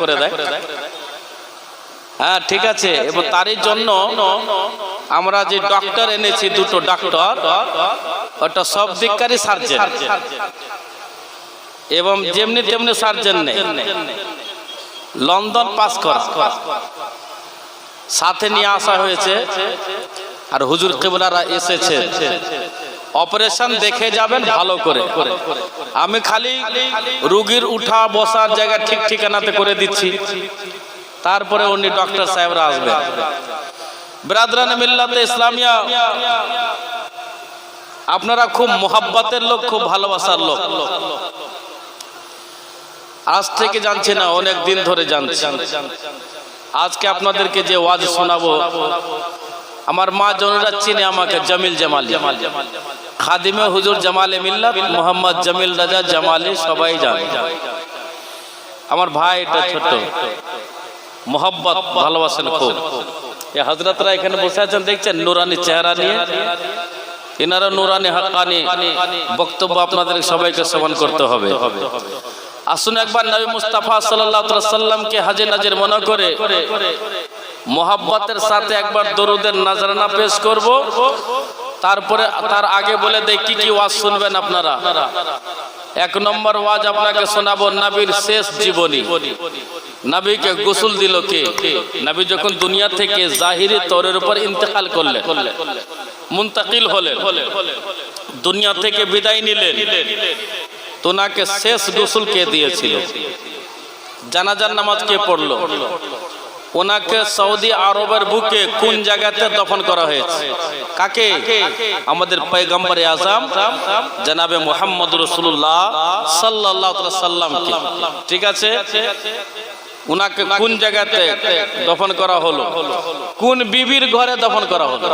করে দেয়। হ্যাঁ ঠিক আছে, এবং তারই জন্য আমরা যে ডক্টর এনেছি, দুটো ডক্টর, ওটা সব দিককারই সার্জেন, এবং যেমনি তেমনি সার্জেন নেই, লন্ডন পাস করা, সাথে নিয়ে আসা হয়েছে। আর হুজুর কিবলারা এসেছে, অপারেশন দেখে যাবেন ভালো করে। আমি খালি রোগীর উঠা বসার জায়গা ঠিক ঠিকানাতে করে দিচ্ছি, তারপরে উনি ডক্টর সাহেবরা আসবেন। ব্রাদরান মিল্লাতে ইসলামিয়া, আপনারা খুব মোহাব্বতের লোক, খুব ভালোবাসার লোক। আজ থেকে জানছি না, অনেক দিন ধরে জানছি। আজকে আপনাদেরকে যে ওয়াজ শোনাবো, আমার মা জনেরা চিনে আমাকে জামিল জামালি, খাদিমে হুজুর জামালে মিল্লাত মোহাম্মদ জামিল রাজা জামালি, সবাই জানে। আমার ভাই, এটা ছোট, মোহাব্বত ভালোবাসেন খুব। এই হযরতরা এখানে বসে আছেন, দেখছেন নুরানি চেহারা নিয়ে, এনারা নুরানি হাক্কানি বক্তব্য আপনাদের সবাইকে শ্রবণ করতে হবে। আসুন একবার নবী মুস্তাফা সাল্লাল্লাহু আলাইহি সাল্লামকে হাজে নাজির মনে করে মোহাব্বতের সাথে একবার দরুদের নজরানা পেশ করব। তারপরে তার আগে বলে দেই কি কি ওয়াজ শুনবেন আপনারা। এক নম্বর ওয়াজ আপনাকে শোনাবো নবীর শেষ জীবনী। নবীকে গোসল দিল কে? নবী যখন দুনিয়া থেকে জাহিরি তৌরের উপর ইন্তেকাল করলেন, মুনতাকিল হলেন, দুনিয়া থেকে বিদায় নিলেন, তোনাকে শেষ গোসল কে দিয়েছিল? জানাজার নামাজ কে পড়লো? ওনাকে সৌদি আরবের বুকে কোন জায়গাতে দফন করা হয়েছে? কাকে? আমাদের পয়গম্বরে আযম জনাবে মুহাম্মদ রাসূলুল্লাহ সাল্লাল্লাহু আলাইহি সাল্লামকে। ঠিক আছে, ওনাকে কোন জায়গাতে দফন করা হলো? কোন বিবির ঘরে দফন করা হলো?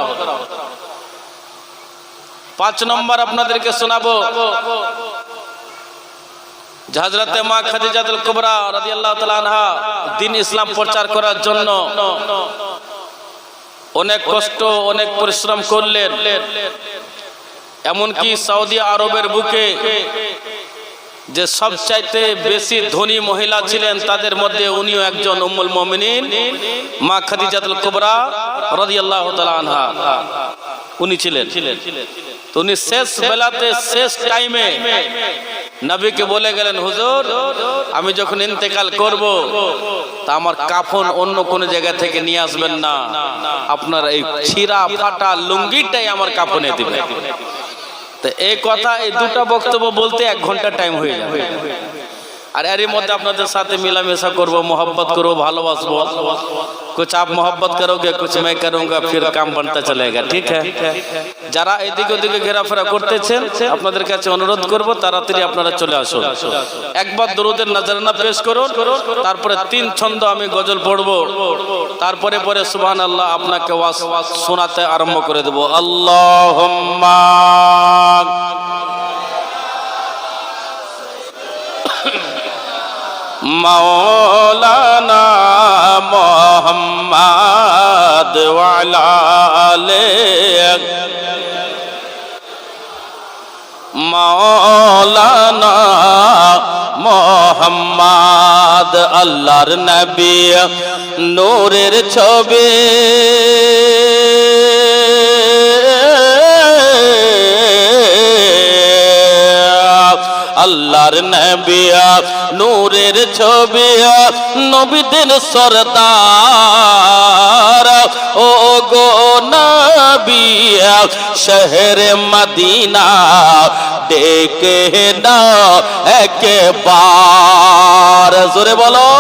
5 নম্বর আপনাদেরকে শোনাবো, হযরতে মা খাদিজাতুল কুবরা রাদিয়াল্লাহু তাআলা আনহা দ্বীন ইসলাম প্রচার করার জন্য অনেক কষ্ট, অনেক পরিশ্রম করলেন। এমনকি সৌদি আরবের বুকে যে সবচাইতে বেশি ধনী মহিলা ছিলেন, তাদের মধ্যে উনিও একজন, উম্মুল মুমিনিন মা খাদিজাতুল কুবরা রাদিয়াল্লাহু তাআলা আনহা উনি ছিলেন। তো উনি শেষ বেলাতে, শেষ টাইমে নবীকে বলে গেলেন, হুজুর আমি যখন ইন্তেকাল করব, তা আমার কাফন অন্য কোন জায়গা থেকে নিয়ে আসবেন না, আপনার এই ছিঁড়া ফাটা লুঙ্গিটাই আমার কাফনে দিবেন। তো এই কথা, এই দুটো বক্তব্য বলতে 1 ঘন্টা টাইম হয়ে যাবে। আর এরই মধ্যে আপনাদের সাথে মিলামেশা করবো, मोहब्बत করবো, ভালোবাসবো। कुछ आप मोहब्बत करोगे, कुछ मैं करूंगा, फिर काम बनता चलेगा। ठीक है, যারা এদিকে ওদিকে ঘোরাফেরা করতেছেন, আপনাদের কাছে অনুরোধ করব তাড়াতাড়ি আপনারা চলে আসুন। একবার দরুদের নজরানা পেশ করুন, তারপরে 3 ছন্দ আমি গজল পড়বো, তারপরে পরে সুবহানাল্লাহ আপনাকে ওয়াজ শোনাতে আরম্ভ করে দেব। আল্লাহুম্মা मौलाना मोहम्मद वाला ले, मौलाना मोहम्मद अल्लाहर नबी नूरेर छवि, আল্লাহর নবী নূরের ছবি, নবীদের সরদার, ও গো নবী শহরে মদিনা ডেকে না একবার, জোরে বলো,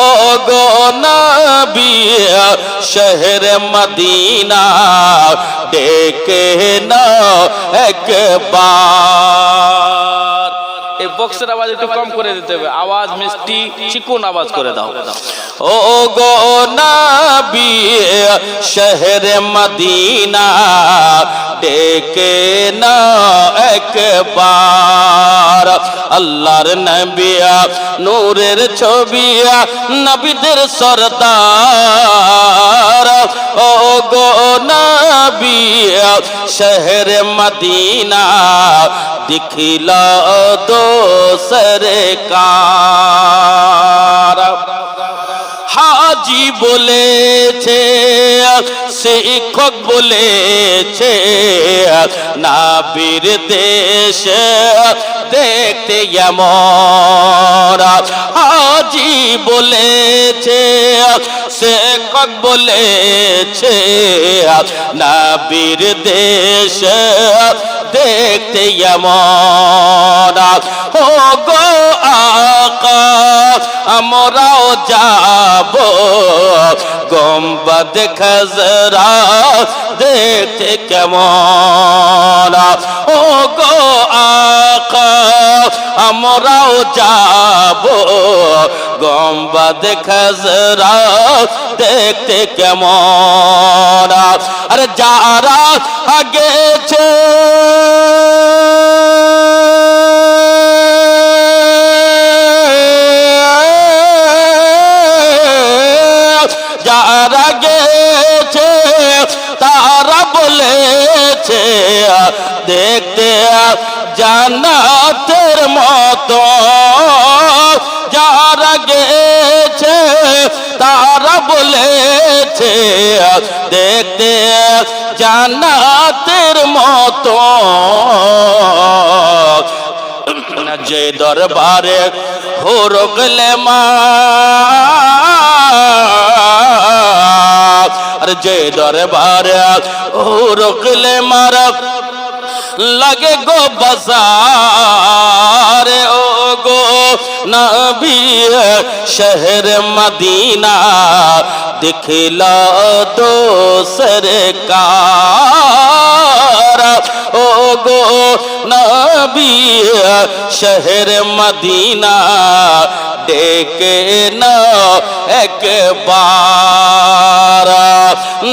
ও গো নবী শহরে মদিনা ডেকে না একবার। এই বক্সের আওয়াজ একটু কম করে দিতে হবে, আওয়াজ মিষ্টি চিকন আওয়াজ করে দাও। ও গো নবী শহরে মদিনা ডেকে না একবার, আল্লাহর নবী নূরের ছবি, নবীদের সরদার, ও গো নবী শহরে মদিনা दिखला दो सरकार। হাজি বলেছে, শিক্ষক বলেছে, নবীর দেশ দেখতে এমন। হাজি বলেছে, শিক্ষক বলেছে, নবীর দেশ দেখতে এমন। ও গো আকা আমরাও যাব গম্বদ খজরা দেখতে কেমন। ও গো আকা আমরাও যাব গম্বদ খজরা দেখতে কেমন। আরে যারা আগেছে যারা গেছে তারা বলেছে দেখতে জান্নাতের মতো। যারা গেছে তারা বলেছে দেখতে জান্নাতের মতো। যে দরবারে হুরগলে মা আর যে দরবারে হুরগলে মারা लगे गो बाजार ओ गो नबी शहर मदीना दिखला दो सरकार। ओ गो नबी शहर मदीना देखे न एक बार।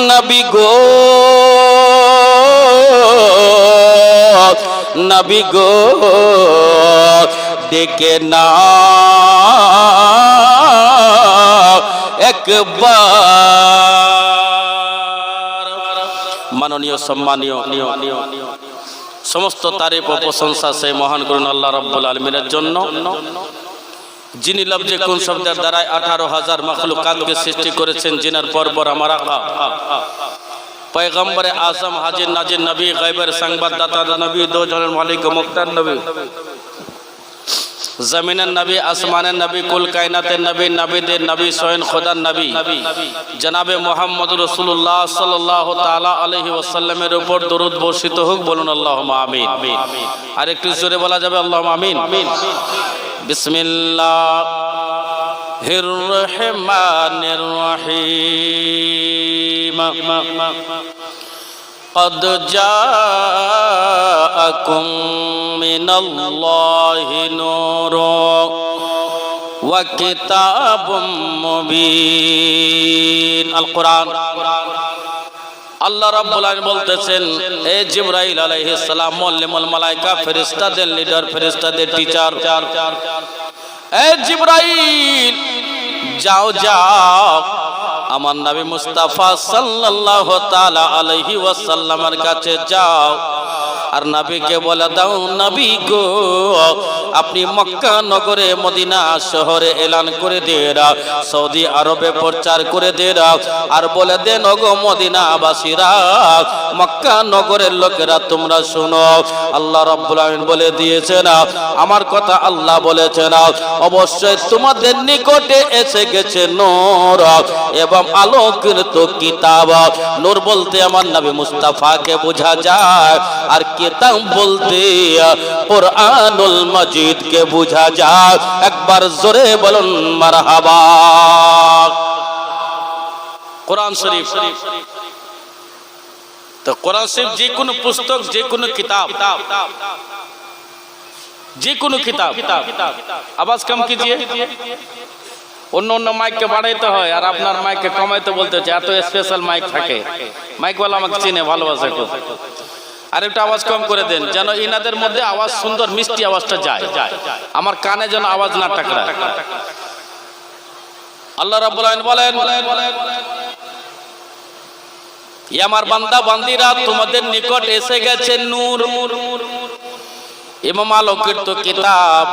नबी गो नबी गो देखे ना एक बार। माननीय सम्मानीय समस्त तारीफ और प्रशंसा से महान करुण अल्लाह रब्बुल आलमीনের জন্য, যিনি লফজে কোন শব্দের দ্বারা 18,000 মাখলুকাতকে সৃষ্টি করেছেন, জিনার পরপর আমার আকা पैगंबर आजम हाजिर नाजिर नबी गैबर संवाददाता नबी, दो जहान मालिक मुख्तार नबी, जमीনের नबी, आसमाনের नबी, कुल कायनातेর नबी, नबीদের नबी, स्वयं खुदाর नबी जनाबे मोहम्मद रसूलुल्लाह सल्लल्लाहु ताला अलैहि ওয়াসাল্লামের উপর দরুদ বর্ষিত হোক। বলুন আল্লাহুম্মা আমিন। আর একটু জোরে বলা যাবে আল্লাহুম্মা আমিন। বিসমিল্লাহির রহমানির রহিম। قد جاءكم من الله نور وكتاب مبين। القرآن আল্লাহ রাব্বুল আলামিন বলতেছেন, এ জিবরাইল আলাইহিস সালাম মুআল্লিমুল মালায়েকা, ফেরেশতাদের লিডার, ফেরেশতাদের টিচার, এ জিবরাইল যাও যাও আমার নবী মুস্তাফা সাল্লাল্লাহু তাআলা আলাইহি ওয়াসাল্লামের কাছে যাও আর নবীকে বলে দাও, নবী গো আপনি মক্কা নগরে মদিনা শহরে এলান করে দেন, সৌদি আরবে প্রচার করে দেন আর বলে দেন ওগো মদিনাবাসীরা, মক্কা নগরের লোকেরা তোমরা শোনো, আল্লাহ রাব্বুল আলামিন বলে দিয়েছেন, আমার কথা আল্লাহ বলেছেন, অবশ্যই তোমাদের নিকটে এসে গেছে নূর এবং আলোকিত কিতাব। নূর বলতে আমার নবী মুস্তাফাকে বোঝা যায়, আর কিতাব বলতে কুরআনুল মাজিদ কে বোঝা যায়। একবার জোরে বলুন মারহাবা। কোরআন শরীফ, তো কোরআন শরীফ যে কোনো পুস্তক, যে কোনো কিতাব, যে কোনো কিতাব, আওয়াজ কম कीजिए, অন্য অন্য মাইককে বাড়াইতে হয় আর আপনার মাইককে কমাইতে বলতে হচ্ছে, এত স্পেশাল মাইক থাকে, মাইকওয়ালা আমাকে চিনে, ভালোবাসে খুব। আর একটু আওয়াজ কম করে দেন যেন ইনাদের মধ্যে আওয়াজ সুন্দর মিষ্টি আওয়াজটা যায়, আমার কানে যেন আওয়াজ না টাকরায়। আল্লাহ রাব্বুল আলামিন বলেন, ই আমার বান্দা বান্দিরা তোমাদের নিকট এসে গেছে নূর এবং আলোকিত কিতাব।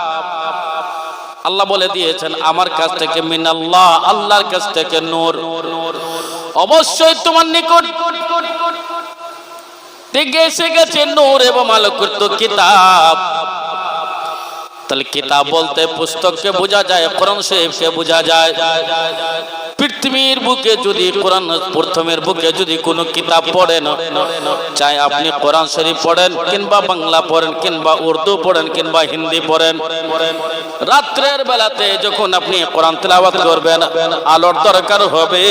আল্লাহ বলে দিয়েছেন আমার কাছ থেকে মিনাল্লাহ, আল্লাহর কাছ থেকে নূর। অবশ্যই তোমার নিকট থেকে এসে গেছে নূর এবং আলোকিত কিতাব। তাহলে কিতাব বলতে পুস্তককে বোঝা যায়, কোরআন শরীফকে বোঝা যায়। পৃথিবীর বুকে যদি কোরআন প্রথমের বুকে যদি কোনো কিতাব পড়েন, চাই আপনি কোরআন শরীফ পড়েন কিংবা বাংলা পড়েন কিংবা উর্দু পড়েন কিংবা হিন্দি পড়েন, রাত্রের বেলাতে যখন আপনি কোরআন তেলাওয়াত করবেন আলোর দরকার হবে।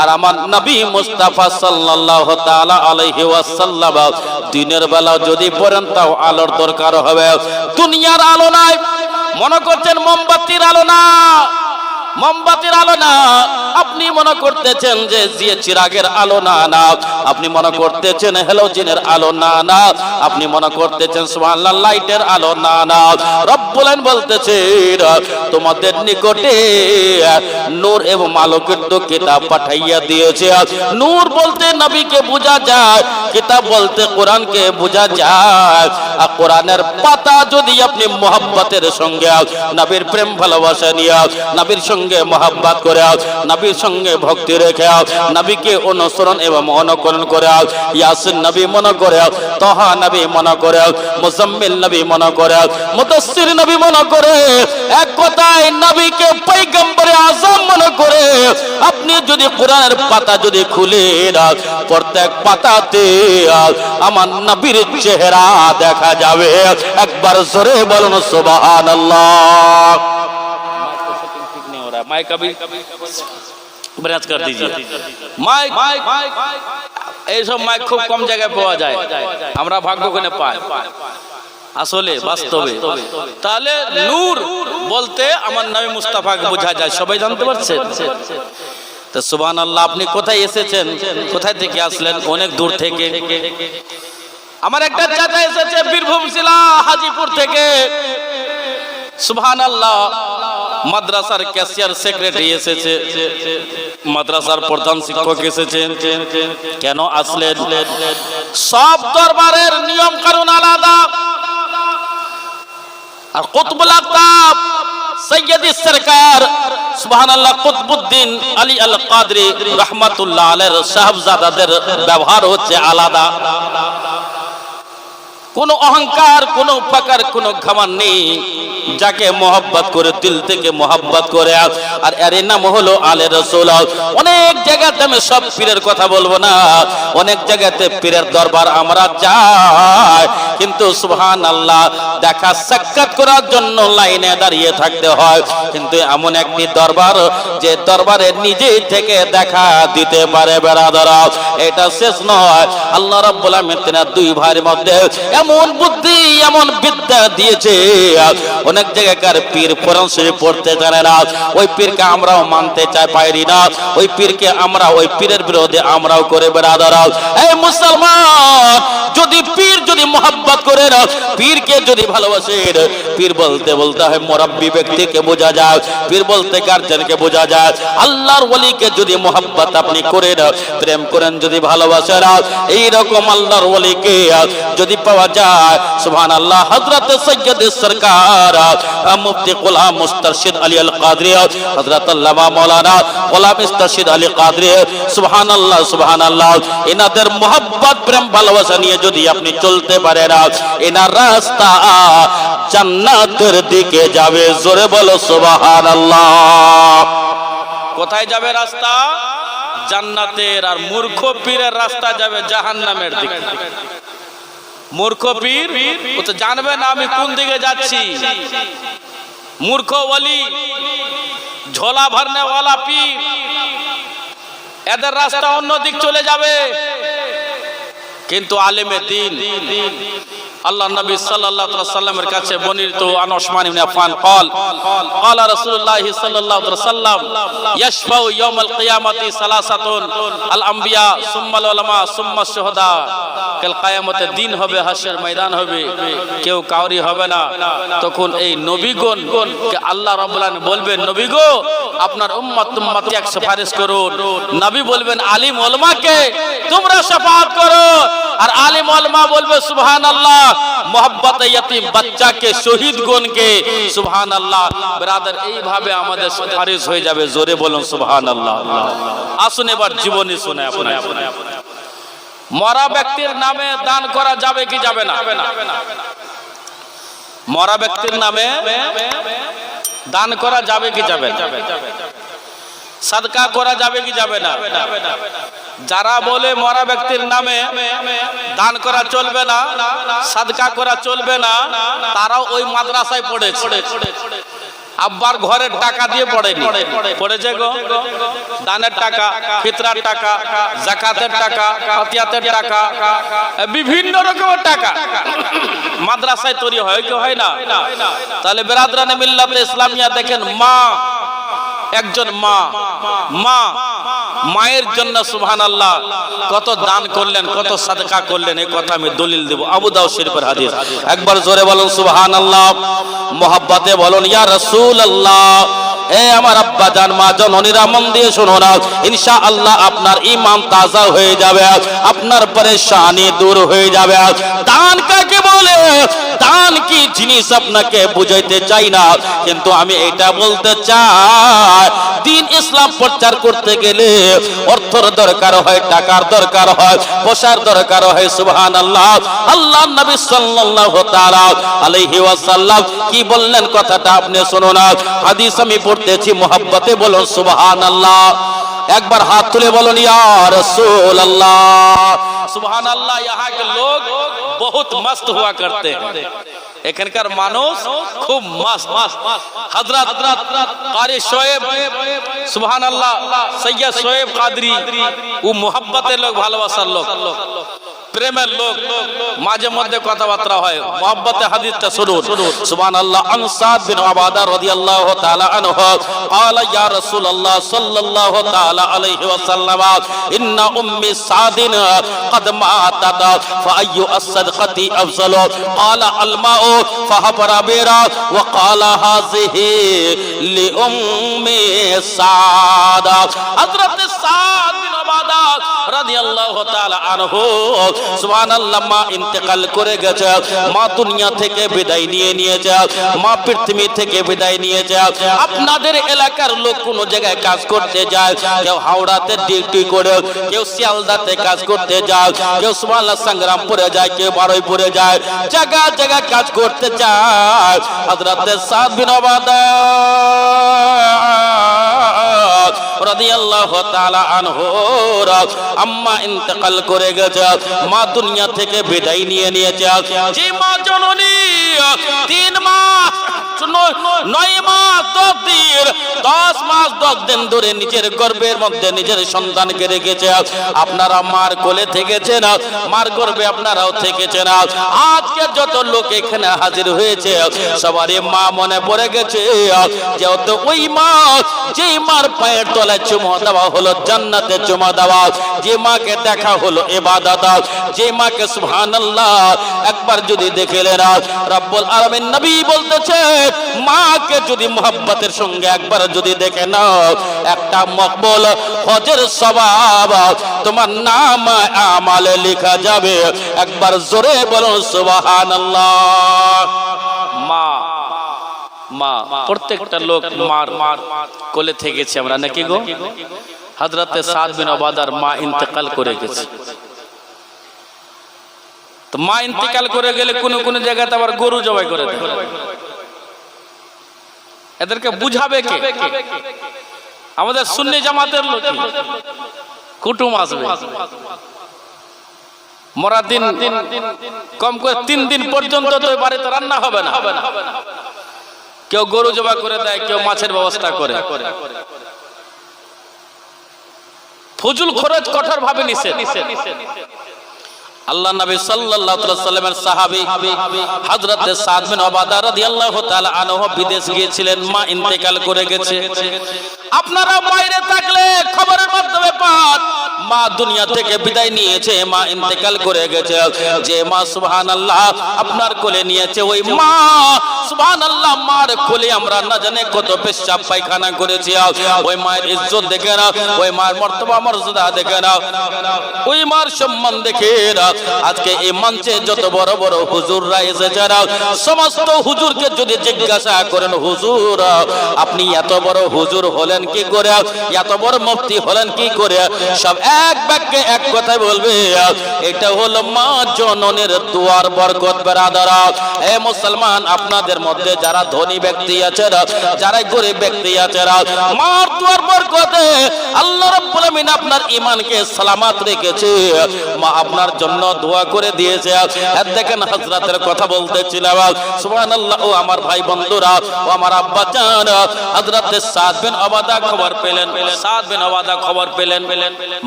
আর আমার নবী মুস্তাফা সাল্লাল্লাহু তাআলা আলাইহি ওয়াসাল্লাম দিনের বেলা যদি পড়েন তাও আলোর দরকার হবে। দুনিয়ার আলো নাই, মনে করছেন মোমবাতির আলো না, মোমবাতির আলো না, আপনি মনে করতেছেন যে চিরাগের আলো না, না আপনি মনে করতেছেন হ্যালোজেনের আলো না, না আপনি মনে করতেছেন সুবহানাল্লাহ লাইটের আলো না, না রব্বুল আলামিন বলতেছেন তোমাদের নিকটে নূর এবং আলোকিত কিতাব পাঠাইয়া দিয়েছে। নূর বলতে নবীকে বোঝা যায়, কিতাব বলতে কোরআনকে বোঝা যায়। আর কোরআনের পাতা যদি আপনি মোহাব্বতের সঙ্গে নবীর প্রেম ভালোবাসা নিয়ে নবীর সঙ্গে মোহাব্বত করে নবীর সঙ্গে ভক্তি রেখে নবীকে অনুসরণ এবং অনুকরণ করে ইয়াসিন নবী মনে করে, তাহা নবী মনে করে, মুজাম্মিল নবী মনে করে, মুদাসসির নবী মনে করে, এক কথায় নবীকে পয়গম্বরে আযম মনে করে আপনি যদি কোরআনের পাতা যদি খুলেন প্রত্যেক পাতাতে আমার নবীর চেহারা দেখা যাবে। একবার জোরে বলুন সুবহানাল্লাহ। माइक अभी ब्रेक कर दीजिए। माइक এইসব মাইক খুব কম জায়গায় পাওয়া যায়, আমরা ভাগ্য করে পাই আসলে বাস্তবে। তাহলে নূর বলতে আমার নবী মুস্তাফাকে বোঝা যায়, সবাই জানতে পারছেন তো সুবহানাল্লাহ। আপনি কোথায় এসেছেন, কোথায় থেকে আসলেন? অনেক দূর থেকে। আমার একটা চাচা এসেছে বীরভূম জেলা হাজিপুর থেকে, সুবহানাল্লাহ। মাদ্রাসার ক্যাশিয়ার সেক্রেটারি এসেছে, মাদ্রাসার প্রধান শিক্ষক এসেছেন। কেন আসলেন? সব দরবারের নিয়ম কানুন আলাদা। আর কুতুবুল আকতাব সৈয়দি সরকার সুবহানাল্লাহ কুতুবউদ্দিন আলী আল কাদরি রাহমাতুল্লাহ আলাইহির সাহেবজাদাদের ব্যবহার হচ্ছে আলাদা। কোনো অহংকার, কোনো ফাকার, কোনো ঘমন্ড নেই। যাকে মোহাব্বত করে দিল থেকে মোহাব্বত করে, আর এর নাম হলো আলে রাসূল। অনেক জায়গাতে আমি সব পীরের কথা বলবো না, অনেক জায়গাতে পীরের দরবার আমরা যাই, কিন্তু সুবহানাল্লাহ দেখা সাক্ষাৎ করার জন্য লাইনে দাঁড়িয়ে থাকতে হয়। কিন্তু এমন একটি দরবার যে দরবারে নিজেই থেকে দেখা দিতে পারে বেরাদার, এটা শেষ নয়। আল্লাহ রাব্বুল আলামিন তিনার দুই ভাইয়ের মধ্যে এমন বুদ্ধি এমন বিদ্যা দিয়েছে, অনেক জায়গাকার পীর কোরআন শরীফ পড়তে জানে না, ওই পীরকে আমরাও মানতে চাই পারি না, ওই পীরকে আমরা ওই পীরের বিরোধে আমরাও করে বেরাদার। এই মুসলমান যদি পীর যদি মোহাব্বত করে না, পীরকে যদি ভালোবাসে, পীর বলতে বলতে হয় মুরাব্বি ব্যক্তিকে বোঝা যায়, পীর বলতে গার্জিয়ানকে বোঝা যায়। আল্লাহর ওলিকে যদি মোহাব্বত আপনি করেন, প্রেম করেন, যদি ভালোবাসেন, এই রকম আল্লাহর ওলিকে যদি পাওয়া যায়, সুবহানাল্লাহ। হযরত সৈয়দ সরকার মুফতি গোলাম মুস্তারশিদ আলী আল কাদরি, হযরত আল্লামা মাওলানা গোলাম মুস্তারশিদ আলী কাদরি, সুবহানাল্লাহ সুবহানাল্লাহ, এনাদের মোহাব্বত প্রেম ভালোবাসা নিয়ে যদি আপনি চলতে পারেন, এনার রাস্তা জান্নাতের দিকে যাবে। জোরে বলো সুবহানাল্লাহ। কোথায় যাবে রাস্তা? জান্নাতের। আর মূর্খ পীরের রাস্তা যাবে জাহান্নামের দিকে। মূর্খ পীর ও তো জানবে না আমি কোন দিকে যাচ্ছি। মূর্খ ওলি, ঝোলা ভরনে ওয়ালা পীর, এদের রাস্তা অন্য দিক চলে যাবে। কিন্তু আলেমে দ্বীন আল্লাহ নবী সাল্লাল্লাহু আলাইহি সাল্লামের কাছে বর্ণিত আন উসমান ইবনে আফফান قال قال রাসূলুল্লাহ সাল্লাল্লাহু আলাইহি সাল্লাম ইয়াশফাউ ইয়াউমাল কিয়ামাতি সালাসাতুন আল আমবিয়া সুম্মাল উলামা সুম্মা শুহাদা। কাল কিয়ামতের দিন হবে, হাসরের ময়দান হবে, কেউ কাউরি হবে না। তখন এই নবীগণ কে আল্লাহ রাব্বুল আলামিন বলবেন, নবী গো আপনার উম্মতকে এক সুপারিশ করুন। নবী বলবেন আলিম উলামাকে তোমরা শাফাআত করো। আর আলিম ওলামা বলবে সুবহানাল্লাহ। মোহাব্বতে ইয়তীম বাচ্চাকে শহীদ গণকে সুবহানাল্লাহ। ব্রাদার এইভাবে আমাদের সুপারিশ হয়ে যাবে। জোরে বলুন সুবহানাল্লাহ। আসুন এবার জীবনী শুনে আপনারা। মরা ব্যক্তির নামে দান করা যাবে কি যাবে না? মরা ব্যক্তির নামে দান করা যাবে কি যাবে না? সাদকা করা যাবে কি যাবে না? যারা বলে মরা ব্যক্তির নামে দান করা চলবে না, সাদকা করা চলবে না, তারাও ওই মাদ্রাসায় পড়েছে। আব্বার ঘরের টাকা দিয়ে পড়েনি, পড়েছে গো দানের টাকা, ফিতরার টাকা, যাকাতের টাকা, আতিয়াতের টাকা, বিভিন্ন রকমের টাকা মাদ্রাসায় তৈরি হয় কি হয় না? তাহলে বেরাদরানে মিল্লাতে ইসলামিয়া দেখেন, মা একজন মায়ের জন্য সুবহানাল্লাহ কত দান করলেন, কত সাদকা করলেন, এই কথা আমি দলিল দেব। আবু দাউদ শরীফের হাদিস। একবার জোরে বলুন সুবহানাল্লাহ। মোহাব্বতে বলুন ইয়া রাসূলুল্লাহ। এ আমার আব্বা জান মা জননীরা মন দিয়ে শোনো না, ইনশাআল্লাহ আপনার ঈমান তাজা হয়ে যাবে, আপনার পরেশানি দূর হয়ে যাবে। দান কাকে বলে, দান কি জিনিস আপনাকে বুঝাইতে চাই না, কিন্তু আমি এটা বলতে চাই, দিন ইসলাম প্রচার করতে গেলে অর্থের দরকার হয়, টাকার দরকার হয়, পয়সার দরকার হয়। সুবহানাল্লাহ। আল্লাহর নবী সাল্লাল্লাহু তাআলা আলাইহি ওয়াসাল্লাম কি বললেন কথাটা আপনি শুনুন। হাদিস আমি পড়তেছি, মোহাব্বতে বলুন সুবহানাল্লাহ। একবার হাত তুলে বলুন ইয়া রাসূলুল্লাহ। সুবহানাল্লাহ। यहाँ के लोग बहुत मस्त हुआ करते हैं। এখানকার মানুষ খুব মস্ত। হযরত কারি শোয়েব সুবহানাল্লাহ, সৈয়দ শোয়েব কাদরি, ও মোহাব্বতের লোক, ভালোবাসার লোক, প্রেমের লোক। মাঝে মধ্যে কথাবার্তা হয়, মোহাব্বতে হাদিসটা শুনুন। সুবহানাল্লাহ। আন সাদ বিন উবাদা রাদিয়াল্লাহু তাআলা আনহু قال يا رسول الله صلى الله تعالى عليه وسلم ان امي سعد قد ماتت فاي الصدقه افضل قال الماء فحفر بئرا وقال هذه لام سعد। حضرت سعد বিন উবাদা রাদিয়াল্লাহু তাআলা আনহু সুবহানাল্লাহ, মা ইন্তেকাল করে গেছে, মা দুনিয়া থেকে বিদায় নিয়ে নিয়েছে, মা পৃথিবী থেকে বিদায় নিয়েছে। আপনাদের এলাকার লোক কোন জায়গায় কাজ করতে যায়, কেউ হাওড়াতে ডিউটি করে, কেউ শিয়ালদাতে কাজ করতে যায়, কেউ সুবহানাল্লাহ সংগ্রামপুরে যায়, কেউ বারুইপুরে যায়, জায়গা জায়গা কাজ করতে যায়। হযরত সাদ বিন উবাদা রাদিয়াল্লাহু তাআলা আনহু আম্মা ইন্তেকাল করে গেছে, মা দুনিয়া থেকে বিদায় নিয়ে নিয়েছে। যে মা জননী 3 মাস 9 মাস 10 দিন 10 মাস 10 দিন ধরে নিজের গর্ভের মধ্যে নিজের সন্তানকে রেখেছে। আপনারা মার কোলে থেকেছেন, মার গর্ভে আপনারাও থেকেছেন। আজকে যত লোক এখানে হাজির হয়েছে সবারই মা মনে পড়ে গেছে, যেহেতু ওই মা, যেই মার পায়ের তলায় চুমা দেওয়া হলো জান্নাতে চুমা দেওয়া, যে মাকে দেখা হলো ইবাদত, যে মাকে সুবহানাল্লাহ একবার যদি দেখলেন, রব্বুল আলামিন নবী বলতেছে, মাকে যদি মোহাব্বতের সঙ্গে একবার যদি দেখে নাও, একটা মকবুল হজের সওয়াব তোমার নাম আমালে লেখা যাবে। একবার জোরে বলো সুবহানাল্লাহ। মা মা প্রত্যেকটা লোক মার কোলে থেকেছে আমরা, নাকি গো? হযরতে সাদ বিন উবাদার মা ইন্তেকাল করে গেছে। তো মা ইন্তেকাল করে গেলে কোন কোন জায়গাতে আবার গরু জবাই করে দেয়। এদেরকে বুঝাবে কে? আমাদের সুন্নি জামাতের লোক, কুটুম আসবে, মরা দিন কম করে 3 দিন পর্যন্ত তো বাড়িতে রান্না হবে না। কেউ গরু জবাই করে দেয়, কেউ মাছের ব্যবস্থা করে। ফজল খরচ কঠোর ভাবে নিষেধ। আল্লাহ নবী সাল্লাল্লাহু আলাইহি সাল্লামের সাহাবী হযরত সাদ বিন উবাদা রাদিয়াল্লাহু তাআলা আনহু বিদেশ গিয়েছিলেন, মা ইন্তেকাল করে গেছে। আপনারা বাইরে থাকলে খবরের মাধ্যমে পান, মা দুনিয়া থেকে বিদায় নিয়েছে, মা ইন্তেকাল করে গেছে, যে মা সুবহানাল্লাহ আপনার কোলে নিয়েছে ওই মা সুবহানাল্লাহ, মার কোলে আমরা না জানে কত পেশাব পায়খানা করেছি। ওই মায়ের ইজ্জত দেখে না, ওই মায়ের মর্তবা মর্যাদা দেখে না, ওই মার সম্মান দেখে না। আজকে এই মঞ্চে যত বড় বড় হুজুররা এসেছে, সমস্ত হুজুরকে যদি জিজ্ঞাসা করেন, হুজুর আপনি এত বড় হুজুর হলেন কি করে, এত বড় মুফতি হলেন কি করে, সব এক বাক্যে এক কথাই বলবে, এটা হলো মা জননের দুয়ার বরকত। বেরাদারা, এ মুসলমান, আপনাদের মধ্যে যারা ধনী ব্যক্তি আছে, যারা গরিব ব্যক্তি আছে, মার দুয়ার বরকতে আল্লাহ রাব্বুল আমিন আপনার ঈমানকে সালামত রেখেছে, মা আপনার জন্য দোয়া করে দিয়েছে। আর দেখেন হযরতের কথা বলতেছিলাম, সুবহানাল্লাহ। ও আমার ভাই বন্ধুরা, ও আমার আব্বা জান, হযরত সাদ বিন উবাদা খবর পেলেন, সাদ বিন উবাদা খবর পেলেন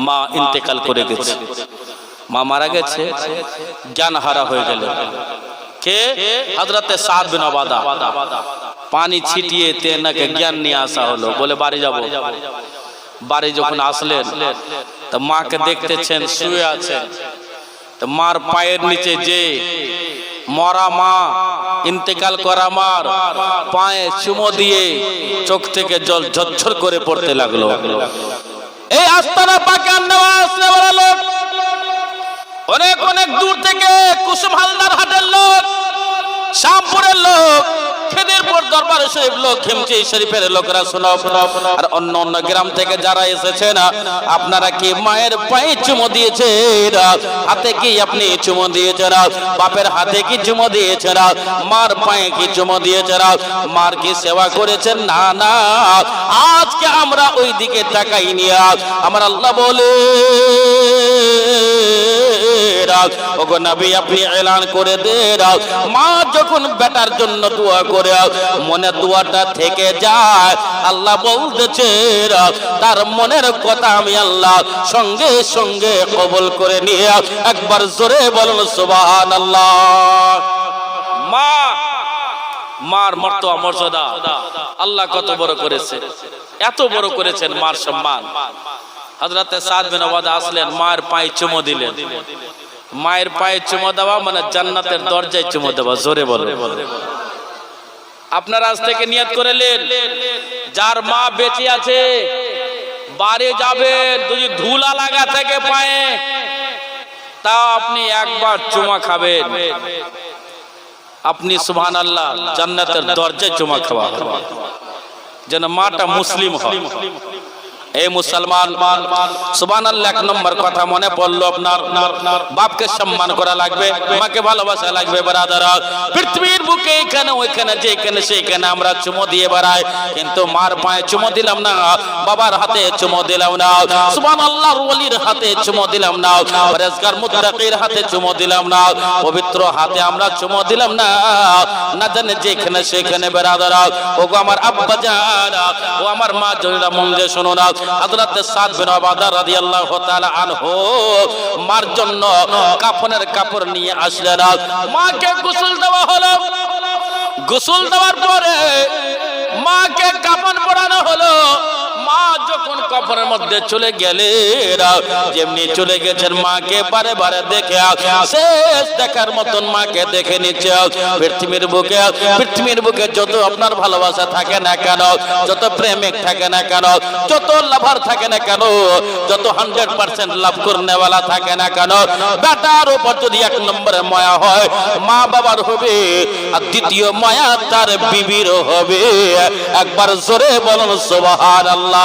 মা ইন্তেকাল করে গেছে, মা মারা গেছে, জ্ঞান হারা হয়ে গেল। কে? হযরত সাদ বিন উবাদা। পানি ছিটিয়ে তেনাকে জ্ঞান নিয়ে আসা হলো, বলে বাড়ি যাব। বাড়ি যখন আসলেন তো মাকে দেখতেছেন শুয়ে আছেন, তো মার পায়ের নিচে যে মরা মা, ইন্তেকাল করা মার পায়ে চুমো দিয়ে চোখ থেকে জল ঝরঝর করে পড়তে লাগলো। এই আস্তানা পাকে নেওয়া আসলে বড় লোক, অনেক অনেক দূর থেকে কুসুম হালদার হাটের লোক, শ্যামপুরের লোক, খেদিরপুর দরবার শরীফ লোক, খেমচি শরীফের লোকরা শোনো। আর অন্য অন্য গ্রাম থেকে যারা এসেছেন, আপনারা কি মায়ের পায়ে চুমো দিয়েছেন? হাতে কি আপনি চুমো দিয়েছেন? বাপের হাতে কি চুমো দিয়েছেন? মার পায়ে কি চুমো দিয়েছেন? মার কি সেবা করেছেন? না না, আজকে আমরা ওই দিকে তাকাই নিয়ে আমার আল্লাহ বলে, ওগো নবী আপনি এলান করে দেন, মা যখন বেটার জন্য দোয়া করে মনে দোয়াটা থেকে যায়, আল্লাহ বলতেছে তার মনের কথা আমি আল্লাহ সঙ্গে সঙ্গে কবুল করে নিয়ে। একবার জোরে বলুন সুবহানাল্লাহ। মা, মার মর্তবা মর্যাদা আল্লাহ কত বড় করেছে, এত বড় করেছেন মার সম্মান। হযরত সাদ বিন উবাদা আসলেন, মায়ের পায়ে চুমো দিলেন। মায়ের পায়ে চুমো দেওয়া মানে জান্নাতের দরজায় চুমো দেওয়া। জোরে বলো। আপনারা আজ থেকে নিয়ত করেলেন, যার মা বেঁচে আছে বাড়ি যাবেন, যদি ধুলা লাগা থেকে পায়ে, তা আপনি একবার চুমা খাবেন, আপনি সুবহানাল্লাহ জান্নাতের দরজায় চুমা খাওয়া, যেন মাটা মুসলিম হয়। এই মুসলমান, সুবহানাল্লাহ, এক নম্বর কথা মনে পড়লো, আপনার বাপকে সম্মান করা লাগবে, মাকে ভালোবাসা লাগবে। ব্রাদার, পৃথিবীর বুকে এখানে ওইখানে যেখানে সেইখানে আমরা চুমো দিয়ে বেড়াই, কিন্তু মার পায়ে চুমো দিলাম না, বাবার হাতে চুমো দিলাম না, সুবহানাল্লাহর ওলির হাতে চুমো দিলাম না, পরেজগার মুত্তাকির হাতে চুমো দিলাম না, পবিত্র হাতে আমরা চুমো দিলাম না, না জানে যেখানে সেখানে। ব্রাদার, ওগো আমার আব্বা জান, ও আমার মা জনেরা, মন দিয়ে শোনো না। হযরত সাদ বিন উবাদা রাদিয়াল্লাহু তাআলা আনহু মার জন্য কাফনের কাপড় নিয়ে আসলেন, মাকে গোসল দেওয়া হলো। গোসল দেওয়ার পরে মাকে কাফন পরানো হলো। মা যখন কাফনের মধ্যে চলে গেলেন, যেমনি চলে গেছেন মাকে বারে বারে দেখে শেষ দেখার মতন মাকে দেখে নিচ্ছে। পৃথিবীর বুকে যত আপনার ভালোবাসা থাকে না কেন, যত প্রেমিক থাকে না কেন, যত লাভার থাকে না কেন, যত 100% লাভ করনেওয়ালা থাকে না কেন, বেটার উপর যদি এক নম্বরে মায়া হয়, মা বাবার হবে, আর দ্বিতীয় মায়া তার বিবির হবে। একবার জোরে বলুন সুবহানাল্লাহ।